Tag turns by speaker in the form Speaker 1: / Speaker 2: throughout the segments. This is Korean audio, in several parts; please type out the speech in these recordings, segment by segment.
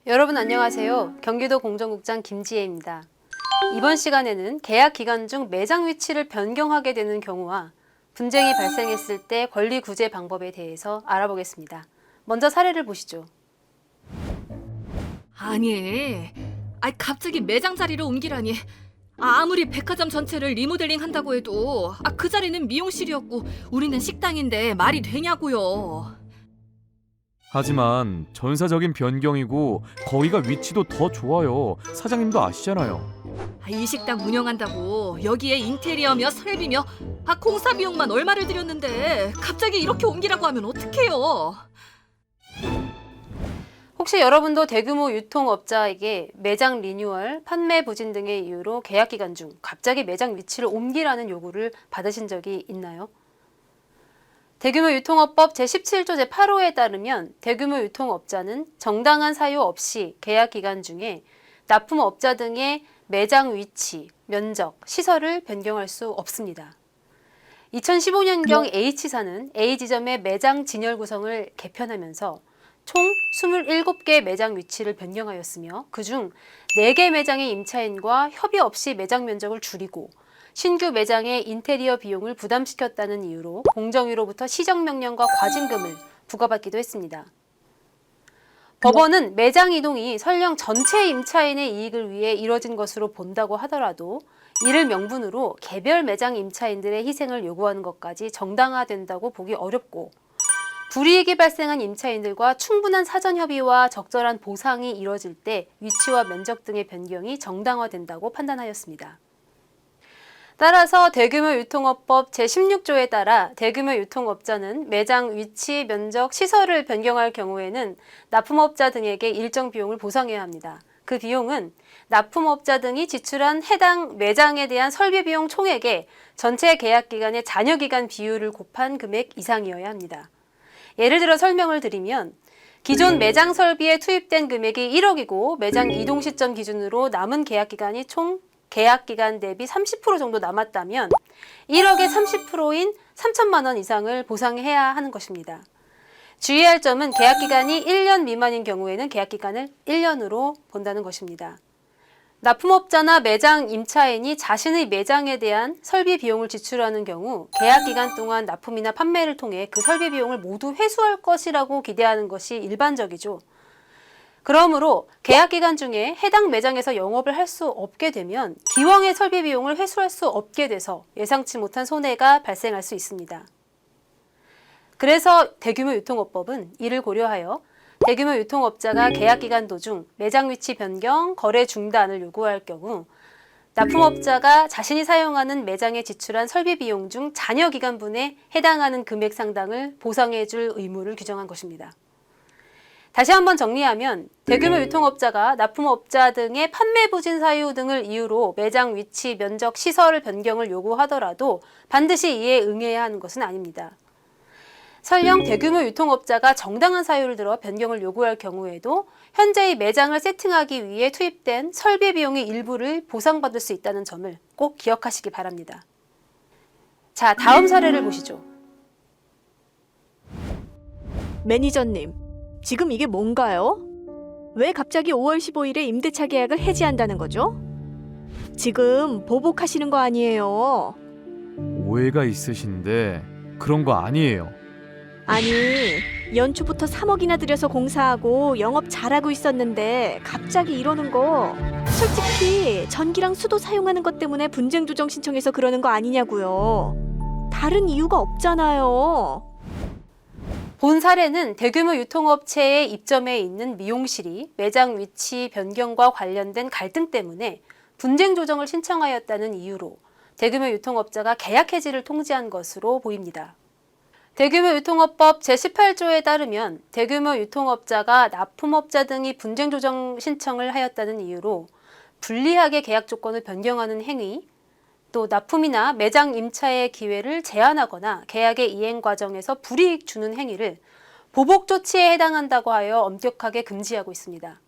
Speaker 1: 여러분 안녕하세요. 경기도 공정국장 김지혜입니다. 이번 시간에는 계약 기간 중 매장 위치를 변경하게 되는 경우와 분쟁이 발생했을 때 권리 구제 방법에 대해서 알아보겠습니다. 먼저 사례를 보시죠.
Speaker 2: 아니, 갑자기 매장 자리를 옮기라니. 아무리 백화점 전체를 리모델링 한다고 해도 그 자리는 미용실이었고 우리는 식당인데 말이 되냐고요.
Speaker 3: 하지만 전사적인 변경이고 거기가 위치도 더 좋아요. 사장님도 아시잖아요.
Speaker 2: 이 식당 운영한다고 여기에 인테리어며 설비며 공사 비용만 얼마를 들였는데 갑자기 이렇게 옮기라고 하면 어떡해요?
Speaker 1: 혹시 여러분도 대규모 유통업자에게 매장 리뉴얼, 판매 부진 등의 이유로 계약 기간 중 갑자기 매장 위치를 옮기라는 요구를 받으신 적이 있나요? 대규모 유통업법 제17조 제8호에 따르면 대규모 유통업자는 정당한 사유 없이 계약 기간 중에 납품업자 등의 매장 위치, 면적, 시설을 변경할 수 없습니다. 2015년경 H사는 A지점의 매장 진열 구성을 개편하면서 총 27개 매장 위치를 변경하였으며 그중 4개 매장의 임차인과 협의 없이 매장 면적을 줄이고 신규 매장의 인테리어 비용을 부담시켰다는 이유로 공정위로부터 시정명령과 과징금을 부과받기도 했습니다. 법원은 매장 이동이 설령 전체 임차인의 이익을 위해 이뤄진 것으로 본다고 하더라도 이를 명분으로 개별 매장 임차인들의 희생을 요구하는 것까지 정당화된다고 보기 어렵고 불이익이 발생한 임차인들과 충분한 사전 협의와 적절한 보상이 이뤄질 때 위치와 면적 등의 변경이 정당화된다고 판단하였습니다. 따라서 대규모 유통업법 제16조에 따라 대규모 유통업자는 매장 위치, 면적, 시설을 변경할 경우에는 납품업자 등에게 일정 비용을 보상해야 합니다. 그 비용은 납품업자 등이 지출한 해당 매장에 대한 설비 비용 총액의 전체 계약 기간의 잔여 기간 비율을 곱한 금액 이상이어야 합니다. 예를 들어 설명을 드리면 기존 매장 설비에 투입된 금액이 1억이고 매장 이동 시점 기준으로 남은 계약 기간이 총 계약 기간 대비 30% 정도 남았다면 1억의 30%인 3천만 원 이상을 보상해야 하는 것입니다. 주의할 점은 계약 기간이 1년 미만인 경우에는 계약 기간을 1년으로 본다는 것입니다. 납품업자나 매장 임차인이 자신의 매장에 대한 설비 비용을 지출하는 경우 계약 기간 동안 납품이나 판매를 통해 그 설비 비용을 모두 회수할 것이라고 기대하는 것이 일반적이죠. 그러므로 계약 기간 중에 해당 매장에서 영업을 할 수 없게 되면 기왕의 설비 비용을 회수할 수 없게 돼서 예상치 못한 손해가 발생할 수 있습니다. 그래서 대규모 유통업법은 이를 고려하여 대규모 유통업자가 계약 기간 도중 매장 위치 변경, 거래 중단을 요구할 경우 납품업자가 자신이 사용하는 매장에 지출한 설비 비용 중 잔여 기간분에 해당하는 금액 상당을 보상해 줄 의무를 규정한 것입니다. 다시 한번 정리하면 대규모 유통업자가 납품업자 등의 판매 부진 사유 등을 이유로 매장 위치, 면적, 시설 변경을 요구하더라도 반드시 이에 응해야 하는 것은 아닙니다. 설령 대규모 유통업자가 정당한 사유를 들어 변경을 요구할 경우에도 현재의 매장을 세팅하기 위해 투입된 설비 비용의 일부를 보상받을 수 있다는 점을 꼭 기억하시기 바랍니다. 자, 다음 사례를 보시죠.
Speaker 4: 매니저님, 지금 이게 뭔가요? 왜 갑자기 5월 15일에 임대차 계약을 해지한다는 거죠? 지금 보복하시는 거 아니에요?
Speaker 3: 오해가 있으신데 그런 거 아니에요.
Speaker 4: 아니, 연초부터 3억이나 들여서 공사하고 영업 잘하고 있었는데 갑자기 이러는 거 솔직히 전기랑 수도 사용하는 것 때문에 분쟁 조정 신청해서 그러는 거 아니냐고요. 다른 이유가 없잖아요.
Speaker 1: 본 사례는 대규모 유통업체에 입점해 있는 미용실이 매장 위치 변경과 관련된 갈등 때문에 분쟁 조정을 신청하였다는 이유로 대규모 유통업자가 계약 해지를 통지한 것으로 보입니다. 대규모 유통업법 제18조에 따르면 대규모 유통업자가 납품업자 등이 분쟁 조정 신청을 하였다는 이유로 불리하게 계약 조건을 변경하는 행위, 또 납품이나 매장 임차의 기회를 제한하거나 계약의 이행 과정에서 불이익 주는 행위를 보복 조치에 해당한다고 하여 엄격하게 금지하고 있습니다.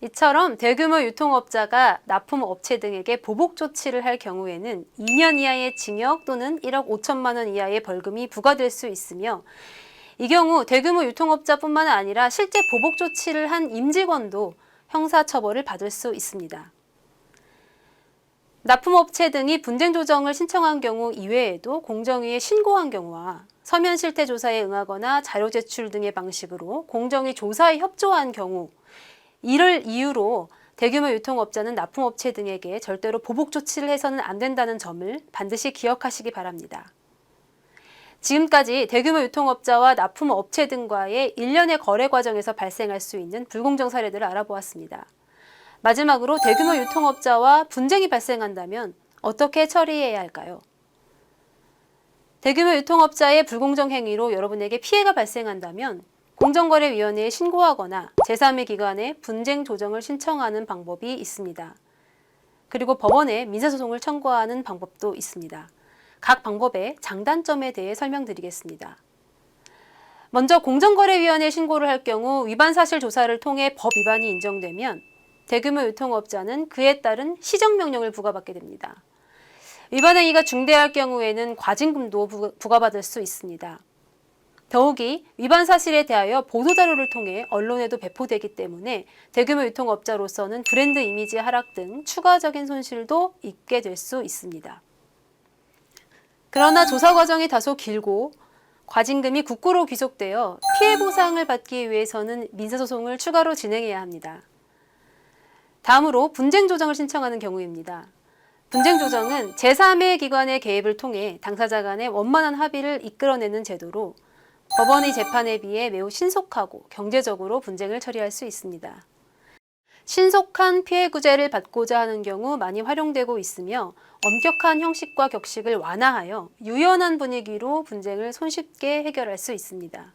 Speaker 1: 이처럼 대규모 유통업자가 납품업체 등에게 보복 조치를 할 경우에는 2년 이하의 징역 또는 1억 5천만 원 이하의 벌금이 부과될 수 있으며 이 경우 대규모 유통업자뿐만 아니라 실제 보복 조치를 한 임직원도 형사처벌을 받을 수 있습니다. 납품업체 등이 분쟁 조정을 신청한 경우 이외에도 공정위에 신고한 경우와 서면 실태 조사에 응하거나 자료 제출 등의 방식으로 공정위 조사에 협조한 경우, 이를 이유로 대규모 유통업자는 납품업체 등에게 절대로 보복 조치를 해서는 안 된다는 점을 반드시 기억하시기 바랍니다. 지금까지 대규모 유통업자와 납품업체 등과의 일련의 거래 과정에서 발생할 수 있는 불공정 사례들을 알아보았습니다. 마지막으로 대규모 유통업자와 분쟁이 발생한다면 어떻게 처리해야 할까요? 대규모 유통업자의 불공정 행위로 여러분에게 피해가 발생한다면 공정거래위원회에 신고하거나 제3의 기관에 분쟁 조정을 신청하는 방법이 있습니다. 그리고 법원에 민사소송을 청구하는 방법도 있습니다. 각 방법의 장단점에 대해 설명드리겠습니다. 먼저 공정거래위원회에 신고를 할 경우 위반 사실 조사를 통해 법 위반이 인정되면 대규모 유통업자는 그에 따른 시정명령을 부과받게 됩니다. 위반 행위가 중대할 경우에는 과징금도 부과받을 수 있습니다. 더욱이 위반 사실에 대하여 보도자료를 통해 언론에도 배포되기 때문에 대규모 유통업자로서는 브랜드 이미지 하락 등 추가적인 손실도 입게 될 수 있습니다. 그러나 조사 과정이 다소 길고 과징금이 국고로 귀속되어 피해 보상을 받기 위해서는 민사소송을 추가로 진행해야 합니다. 다음으로 분쟁 조정을 신청하는 경우입니다. 분쟁 조정은 제3의 기관의 개입을 통해 당사자 간의 원만한 합의를 이끌어내는 제도로 법원의 재판에 비해 매우 신속하고 경제적으로 분쟁을 처리할 수 있습니다. 신속한 피해 구제를 받고자 하는 경우 많이 활용되고 있으며 엄격한 형식과 격식을 완화하여 유연한 분위기로 분쟁을 손쉽게 해결할 수 있습니다.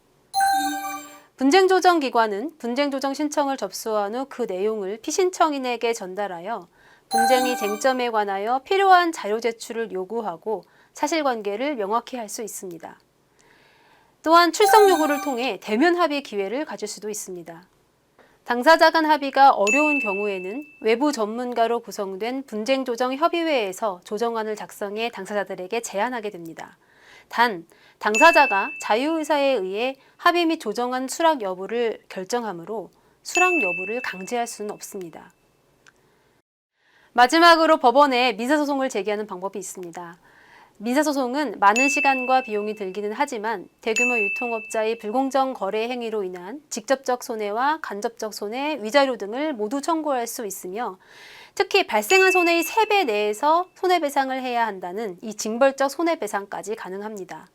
Speaker 1: 분쟁조정기관은 분쟁조정 신청을 접수한 후 그 내용을 피신청인에게 전달하여 분쟁의 쟁점에 관하여 필요한 자료 제출을 요구하고 사실관계를 명확히 할 수 있습니다. 또한 출석 요구를 통해 대면 합의 기회를 가질 수도 있습니다. 당사자 간 합의가 어려운 경우에는 외부 전문가로 구성된 분쟁조정협의회에서 조정안을 작성해 당사자들에게 제안하게 됩니다. 단, 당사자가 자유의사에 의해 합의 및 조정안 수락 여부를 결정하므로 수락 여부를 강제할 수는 없습니다. 마지막으로 법원에 민사소송을 제기하는 방법이 있습니다. 민사소송은 많은 시간과 비용이 들기는 하지만 대규모 유통업자의 불공정 거래 행위로 인한 직접적 손해와 간접적 손해, 위자료 등을 모두 청구할 수 있으며 특히 발생한 손해의 3배 내에서 손해배상을 해야 한다는 이 징벌적 손해배상까지 가능합니다.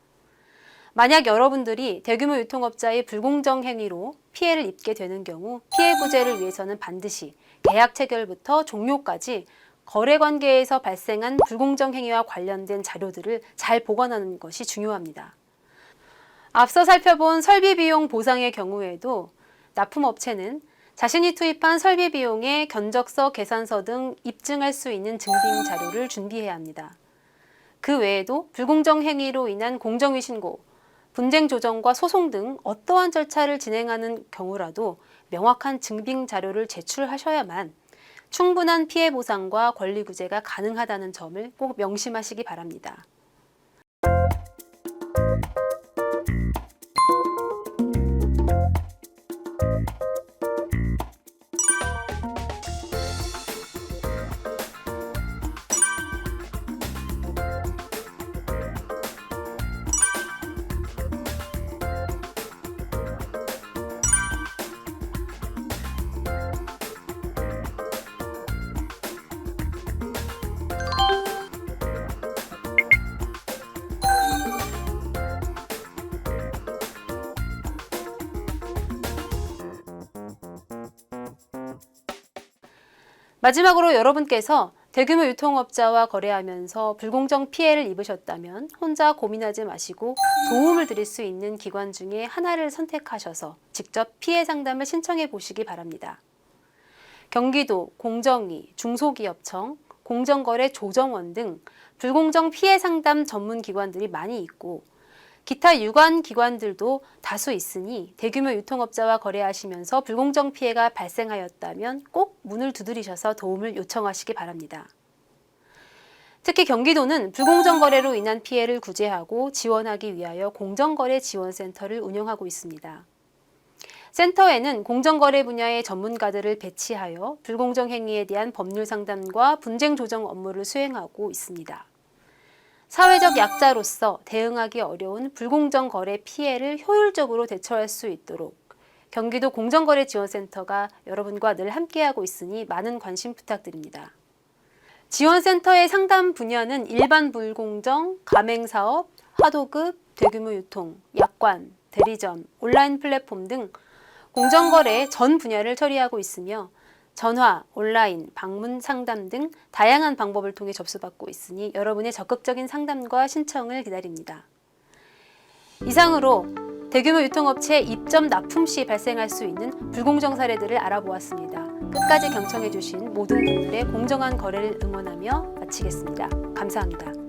Speaker 1: 만약 여러분들이 대규모 유통업자의 불공정 행위로 피해를 입게 되는 경우 피해 구제를 위해서는 반드시 계약 체결부터 종료까지 거래 관계에서 발생한 불공정 행위와 관련된 자료들을 잘 보관하는 것이 중요합니다. 앞서 살펴본 설비 비용 보상의 경우에도 납품업체는 자신이 투입한 설비 비용의 견적서, 계산서 등 입증할 수 있는 증빙 자료를 준비해야 합니다. 그 외에도 불공정 행위로 인한 공정위 신고, 분쟁 조정과 소송 등 어떠한 절차를 진행하는 경우라도 명확한 증빙 자료를 제출하셔야만 충분한 피해 보상과 권리 구제가 가능하다는 점을 꼭 명심하시기 바랍니다. 마지막으로 여러분께서 대규모 유통업자와 거래하면서 불공정 피해를 입으셨다면 혼자 고민하지 마시고 도움을 드릴 수 있는 기관 중에 하나를 선택하셔서 직접 피해 상담을 신청해 보시기 바랍니다. 경기도, 공정위, 중소기업청, 공정거래조정원 등 불공정 피해 상담 전문 기관들이 많이 있고 기타 유관 기관들도 다수 있으니 대규모 유통업자와 거래하시면서 불공정 피해가 발생하였다면 꼭 문을 두드리셔서 도움을 요청하시기 바랍니다. 특히 경기도는 불공정 거래로 인한 피해를 구제하고 지원하기 위하여 공정거래 지원센터를 운영하고 있습니다. 센터에는 공정거래 분야의 전문가들을 배치하여 불공정 행위에 대한 법률 상담과 분쟁 조정 업무를 수행하고 있습니다. 사회적 약자로서 대응하기 어려운 불공정 거래 피해를 효율적으로 대처할 수 있도록 경기도 공정거래지원센터가 여러분과 늘 함께하고 있으니 많은 관심 부탁드립니다. 지원센터의 상담 분야는 일반 불공정, 가맹사업, 하도급, 대규모 유통, 약관, 대리점, 온라인 플랫폼 등 공정거래 전 분야를 처리하고 있으며 전화, 온라인, 방문 상담 등 다양한 방법을 통해 접수받고 있으니 여러분의 적극적인 상담과 신청을 기다립니다. 이상으로 대규모 유통업체 입점 납품 시 발생할 수 있는 불공정 사례들을 알아보았습니다. 끝까지 경청해 주신 모든 분들의 공정한 거래를 응원하며 마치겠습니다. 감사합니다.